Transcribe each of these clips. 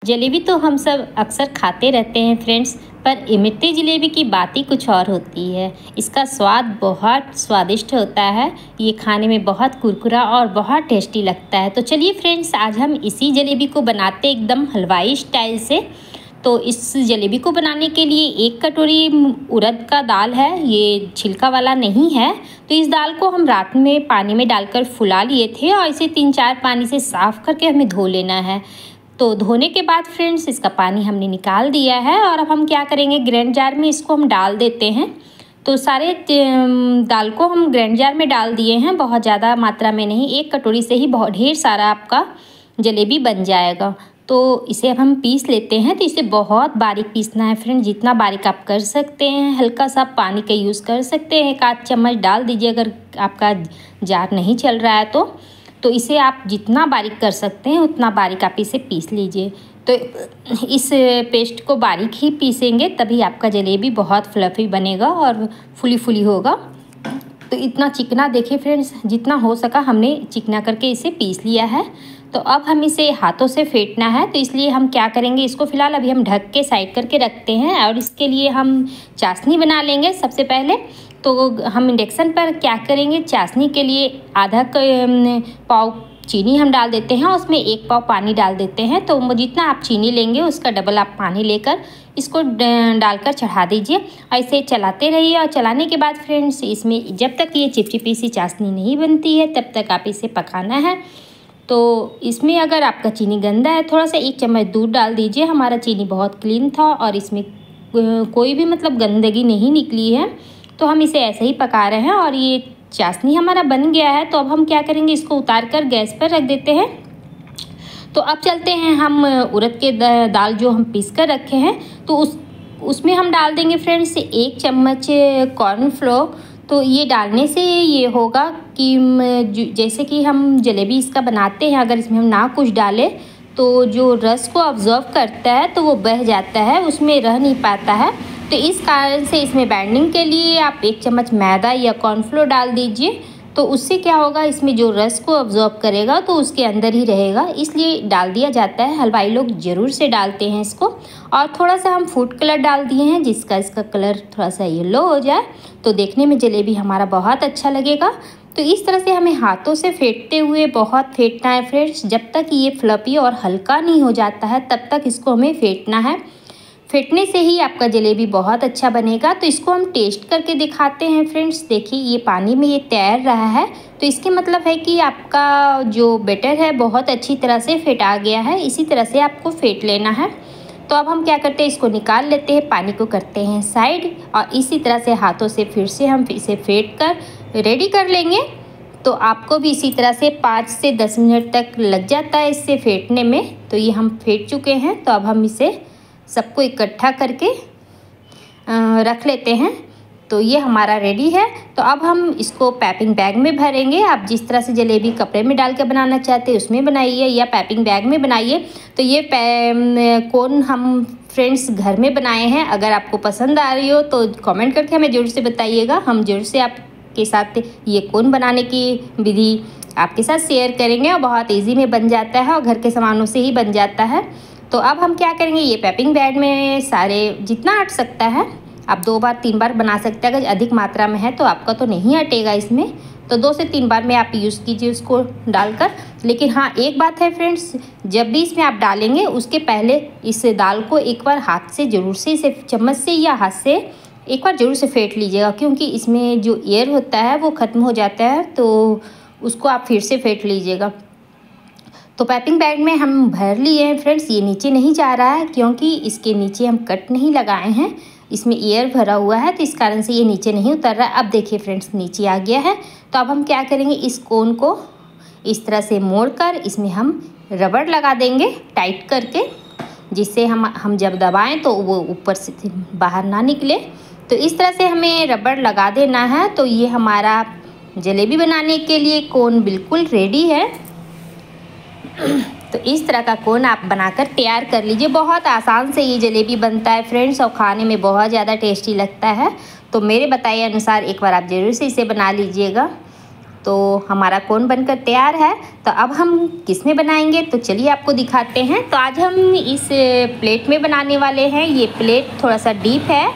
जलेबी तो हम सब अक्सर खाते रहते हैं फ्रेंड्स, पर इमरती जलेबी की बात ही कुछ और होती है। इसका स्वाद बहुत स्वादिष्ट होता है। ये खाने में बहुत कुरकुरा और बहुत टेस्टी लगता है। तो चलिए फ्रेंड्स, आज हम इसी जलेबी को बनाते एकदम हलवाई स्टाइल से। तो इस जलेबी को बनाने के लिए 1 कटोरी उड़द का दाल है, ये छिलका वाला नहीं है। तो इस दाल को हम रात में पानी में डालकर फुला लिए थे और इसे 3-4 पानी से साफ़ करके हमें धो लेना है। तो धोने के बाद फ्रेंड्स इसका पानी हमने निकाल दिया है और अब हम क्या करेंगे, ग्राइंड जार में इसको हम डाल देते हैं। तो सारे दाल को हम ग्राइंड जार में डाल दिए हैं, बहुत ज़्यादा मात्रा में नहीं, 1 कटोरी से ही बहुत ढेर सारा आपका जलेबी बन जाएगा। तो इसे अब हम पीस लेते हैं। तो इसे बहुत बारीक पीसना है फ्रेंड, जितना बारीक आप कर सकते हैं। हल्का सा पानी का यूज़ कर सकते हैं, 1 आध चम्मच डाल दीजिए अगर आपका जार नहीं चल रहा है तो इसे आप जितना बारीक कर सकते हैं उतना बारीक आप इसे पीस लीजिए। तो इस पेस्ट को बारीक ही पीसेंगे तभी आपका जलेबी बहुत फ्लफ़ी बनेगा और फुली होगा। तो इतना चिकना देखिए फ्रेंड्स, जितना हो सका हमने चिकना करके इसे पीस लिया है। तो अब हम इसे हाथों से फेंटना है, तो इसलिए हम क्या करेंगे, इसको फ़िलहाल अभी हम ढक के साइड करके रखते हैं और इसके लिए हम चाशनी बना लेंगे सबसे पहले। तो हम इंडक्शन पर क्या करेंगे, चाशनी के लिए आधा पाव चीनी हम डाल देते हैं और उसमें 1 पाव पानी डाल देते हैं। तो जितना आप चीनी लेंगे उसका डबल आप पानी लेकर इसको डालकर चढ़ा दीजिए। ऐसे चलाते रहिए और चलाने के बाद फ्रेंड्स इसमें जब तक ये चिपचिपी सी चाशनी नहीं बनती है तब तक आप इसे पकाना है। तो इसमें अगर आपका चीनी गंदा है, थोड़ा सा 1 चम्मच दूध डाल दीजिए। हमारा चीनी बहुत क्लीन था और इसमें कोई भी गंदगी नहीं निकली है। तो हम इसे ऐसे ही पका रहे हैं और ये चाशनी हमारा बन गया है। तो अब हम क्या करेंगे, इसको उतार कर गैस पर रख देते हैं। तो अब चलते हैं हम उड़द के दाल जो हम पीस कर रखे हैं तो उसमें हम डाल देंगे फ्रेंड्स 1 चम्मच कॉर्नफ्लोर। तो ये डालने से ये होगा कि जैसे कि हम जलेबी इसका बनाते हैं, अगर इसमें हम ना कुछ डालें तो जो रस को ऑब्जर्व करता है तो वो बह जाता है, उसमें रह नहीं पाता है। तो इस कारण से इसमें बाइंडिंग के लिए आप 1 चम्मच मैदा या कॉर्नफ्लोर डाल दीजिए। तो उससे क्या होगा, इसमें जो रस को ऑब्जर्व करेगा तो उसके अंदर ही रहेगा, इसलिए डाल दिया जाता है। हलवाई लोग ज़रूर से डालते हैं इसको। और थोड़ा सा हम फूड कलर डाल दिए हैं, इसका कलर थोड़ा सा येलो हो जाए तो देखने में जलेबी हमारा बहुत अच्छा लगेगा। तो इस तरह से हमें हाथों से फेंटते हुए बहुत फेंटना है फ्रेंड्स, जब तक ये फ्लफ़ी और हल्का नहीं हो जाता है तब तक इसको हमें फेंटना है। फेंटने से ही आपका जलेबी बहुत अच्छा बनेगा। तो इसको हम टेस्ट करके दिखाते हैं फ्रेंड्स। देखिए ये पानी में ये तैर रहा है, तो इसके मतलब है कि आपका जो बैटर है बहुत अच्छी तरह से फेंटा गया है। इसी तरह से आपको फेंट लेना है। तो अब हम क्या करते हैं, इसको निकाल लेते हैं, पानी को करते हैं साइड और इसी तरह से हाथों से फिर से हम इसे फेंट कर रेडी कर लेंगे। तो आपको भी इसी तरह से 5 से 10 मिनट तक लग जाता है इससे फेंटने में। तो ये हम फेंट चुके हैं। तो अब हम इसे सबको इकट्ठा करके रख लेते हैं। तो ये हमारा रेडी है। तो अब हम इसको पैकिंग बैग में भरेंगे। आप जिस तरह से जलेबी कपड़े में डाल के बनाना चाहते हैं उसमें बनाइए या पैकिंग बैग में बनाइए। तो ये कोन हम फ्रेंड्स घर में बनाए हैं। अगर आपको पसंद आ रही हो तो कमेंट करके हमें ज़रूर से बताइएगा। हम ज़रूर से आपके साथ ये कोन बनाने की विधि आपके साथ शेयर करेंगे और बहुत ईजी में बन जाता है और घर के सामानों से ही बन जाता है। तो अब हम क्या करेंगे, ये पैकिंग बैग में सारे जितना अट सकता है आप 2 बार 3 बार बना सकते हैं। अगर अधिक मात्रा में है तो आपका तो नहीं अटेगा इसमें, तो 2 से 3 बार में आप यूज़ कीजिए उसको डालकर। लेकिन हाँ, एक बात है फ्रेंड्स, जब भी इसमें आप डालेंगे उसके पहले इस दाल को एक बार हाथ से ज़रूर से, इसे चम्मच से या हाथ से एक बार ज़रूर से फेंट लीजिएगा, क्योंकि इसमें जो एयर होता है वो ख़त्म हो जाता है। तो उसको आप फिर से फेंट लीजिएगा। तो पैकिंग बैग में हम भर लिए हैं फ्रेंड्स। ये नीचे नहीं जा रहा है क्योंकि इसके नीचे हम कट नहीं लगाए हैं, इसमें एयर भरा हुआ है, तो इस कारण से ये नीचे नहीं उतर रहा है। अब देखिए फ्रेंड्स, नीचे आ गया है। तो अब हम क्या करेंगे, इस कोन को इस तरह से मोड़कर इसमें हम रबड़ लगा देंगे टाइट करके, जिससे हम जब दबाएं तो वो ऊपर से बाहर ना निकले। तो इस तरह से हमें रबड़ लगा देना है। तो ये हमारा जलेबी बनाने के लिए कोन बिल्कुल रेडी है। तो इस तरह का कोन आप बनाकर तैयार कर लीजिए। बहुत आसान से ये जलेबी बनता है फ्रेंड्स और खाने में बहुत ज़्यादा टेस्टी लगता है। तो मेरे बताए अनुसार एक बार आप ज़रूर से इसे बना लीजिएगा। तो हमारा कोन बनकर तैयार है। तो अब हम किस में बनाएंगे तो चलिए आपको दिखाते हैं। तो आज हम इस प्लेट में बनाने वाले हैं। ये प्लेट थोड़ा सा डीप है,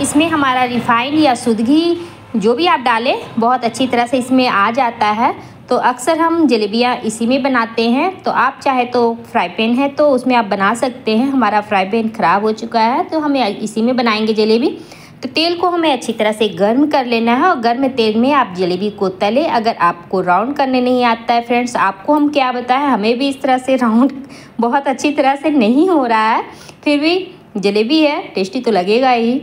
इसमें हमारा रिफाइंड या शुद्ध घी जो भी आप डालें बहुत अच्छी तरह से इसमें आ जाता है। तो अक्सर हम जलेबियाँ इसी में बनाते हैं। तो आप चाहे तो फ्राई पैन है तो उसमें आप बना सकते हैं। हमारा फ्राई पैन ख़राब हो चुका है तो हमें इसी में बनाएंगे जलेबी। तो तेल को हमें अच्छी तरह से गर्म कर लेना है और गर्म तेल में आप जलेबी को तले। अगर आपको राउंड करने नहीं आता है फ्रेंड्स, आपको हम क्या बताएं, हमें भी इस तरह से राउंड बहुत अच्छी तरह से नहीं हो रहा है, फिर भी जलेबी है, टेस्टी तो लगेगा ही।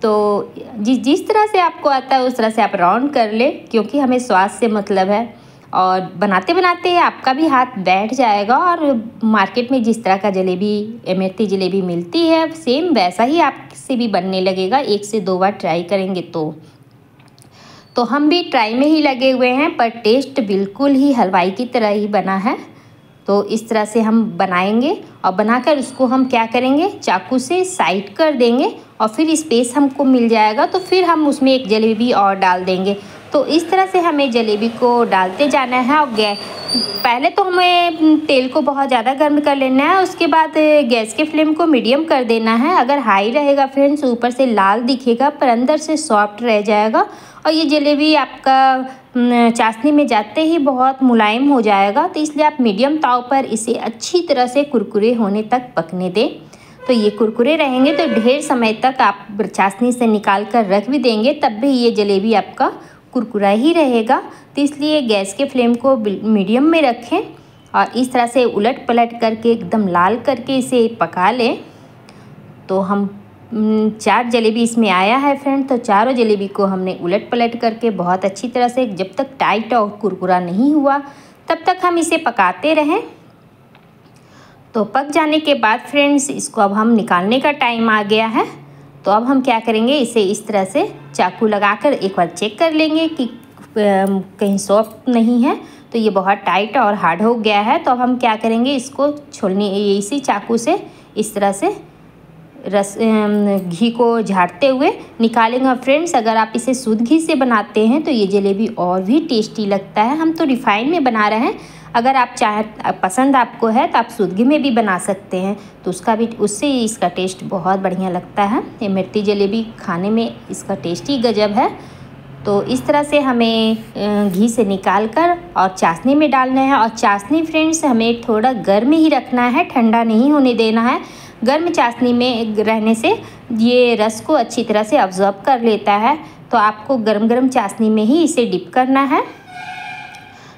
तो जिस तरह से आपको आता है उस तरह से आप राउंड कर ले, क्योंकि हमें स्वाद से मतलब है। और बनाते बनाते आपका भी हाथ बैठ जाएगा और मार्केट में जिस तरह का जलेबी इमरती जलेबी मिलती है सेम वैसा ही आपसे भी बनने लगेगा। 1 से 2 बार ट्राई करेंगे तो हम भी ट्राई में ही लगे हुए हैं, पर टेस्ट बिल्कुल ही हलवाई की तरह ही बना है। तो इस तरह से हम बनाएंगे और बनाकर उसको हम क्या करेंगे, चाकू से साइड कर देंगे और फिर स्पेस हमको मिल जाएगा तो फिर हम उसमें एक जलेबी और डाल देंगे। तो इस तरह से हमें जलेबी को डालते जाना है। और पहले तो हमें तेल को बहुत ज़्यादा गर्म कर लेना है, उसके बाद गैस के फ्लेम को मीडियम कर देना है। अगर हाई रहेगा फ्रेंड्स ऊपर से लाल दिखेगा पर अंदर से सॉफ्ट रह जाएगा और ये जलेबी आपका चाशनी में जाते ही बहुत मुलायम हो जाएगा। तो इसलिए आप मीडियम ताव पर इसे अच्छी तरह से कुरकुरे होने तक पकने दें। तो ये कुरकुरे रहेंगे तो ढेर समय तक आप चाशनी से निकाल कर रख भी देंगे तब भी ये जलेबी आपका कुरकुरा ही रहेगा। तो इसलिए गैस के फ्लेम को मीडियम में रखें और इस तरह से उलट पलट करके एकदम लाल करके इसे पका लें। तो हम 4 जलेबी इसमें आया है फ्रेंड। तो चारों जलेबी को हमने उलट पलट करके बहुत अच्छी तरह से, जब तक टाइट और कुरकुरा नहीं हुआ तब तक हम इसे पकाते रहें। तो पक जाने के बाद फ्रेंड्स इसको अब हम निकालने का टाइम आ गया है। तो अब हम क्या करेंगे, इसे इस तरह से चाकू लगाकर एक बार चेक कर लेंगे कि कहीं सॉफ्ट नहीं है। तो ये बहुत टाइट और हार्ड हो गया है। तो अब हम क्या करेंगे, इसको छोलनी इसी चाकू से इस तरह से घी को झाड़ते हुए निकालेंगे। फ्रेंड्स अगर आप इसे शुद्ध घी से बनाते हैं तो ये जलेबी और भी टेस्टी लगता है। हम तो रिफाइंड में बना रहे हैं, अगर आप पसंद आपको है तो आप शुद्ध घी में भी बना सकते हैं तो उससे इसका टेस्ट बहुत बढ़िया लगता है। इमरती जलेबी खाने में इसका टेस्ट ही गजब है। तो इस तरह से हमें घी से निकाल कर और चाशनी में डालना है। और चाशनी फ्रेंड्स हमें थोड़ा गर्म ही रखना है, ठंडा नहीं होने देना है। गर्म चाशनी में रहने से ये रस को अच्छी तरह से अब्जॉर्ब कर लेता है। तो आपको गर्म चाशनी में ही इसे डिप करना है।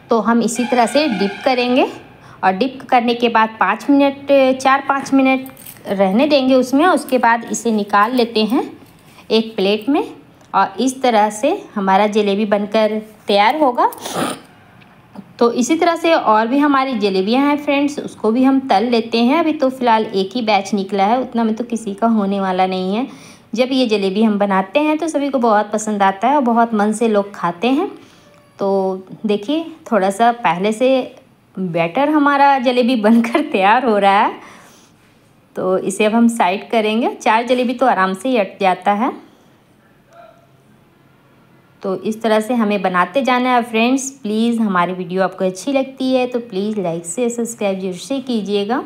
तो हम इसी तरह से डिप करेंगे और डिप करने के बाद 4-5 मिनट रहने देंगे उसमें। उसके बाद इसे निकाल लेते हैं एक प्लेट में और इस तरह से हमारा जलेबी बनकर तैयार होगा। तो इसी तरह से और भी हमारी जलेबियां हैं फ्रेंड्स, उसको भी हम तल लेते हैं। अभी तो फ़िलहाल एक ही बैच निकला है, उतना में तो किसी का होने वाला नहीं है। जब ये जलेबी हम बनाते हैं तो सभी को बहुत पसंद आता है और बहुत मन से लोग खाते हैं। तो देखिए थोड़ा सा पहले से बैटर हमारा जलेबी बनकर तैयार हो रहा है। तो इसे अब हम साइड करेंगे। 4 जलेबी तो आराम से ही अट जाता है। तो इस तरह से हमें बनाते जाना है फ्रेंड्स। प्लीज़ हमारी वीडियो आपको अच्छी लगती है तो प्लीज़ लाइक से सब्सक्राइब जरूर से कीजिएगा।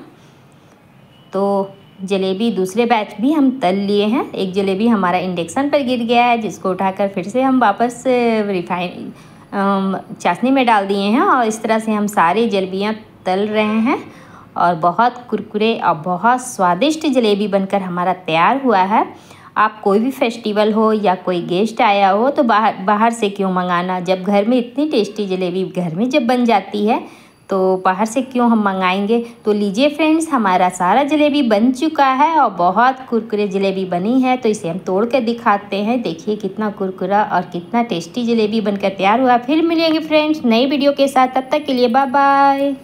तो जलेबी दूसरे बैच भी हम तल लिए हैं। एक जलेबी हमारा इंडक्शन पर गिर गया है जिसको उठाकर फिर से हम वापस रिफाइन चाशनी में डाल दिए हैं और इस तरह से हम सारी जलेबियाँ तल रहे हैं और बहुत कुरकुरे और बहुत स्वादिष्ट जलेबी बनकर हमारा तैयार हुआ है। आप कोई भी फेस्टिवल हो या कोई गेस्ट आया हो तो बाहर से क्यों मंगाना, जब घर में इतनी टेस्टी जलेबी घर में जब बन जाती है तो बाहर से क्यों हम मंगाएंगे। तो लीजिए फ्रेंड्स हमारा सारा जलेबी बन चुका है और बहुत कुरकुरे जलेबी बनी है। तो इसे हम तोड़ कर दिखाते हैं। देखिए कितना कुरकुरा और कितना टेस्टी जलेबी बनकर तैयार हुआ। फिर मिलेंगे फ्रेंड्स नई वीडियो के साथ, तब तक के लिए बाय बाय।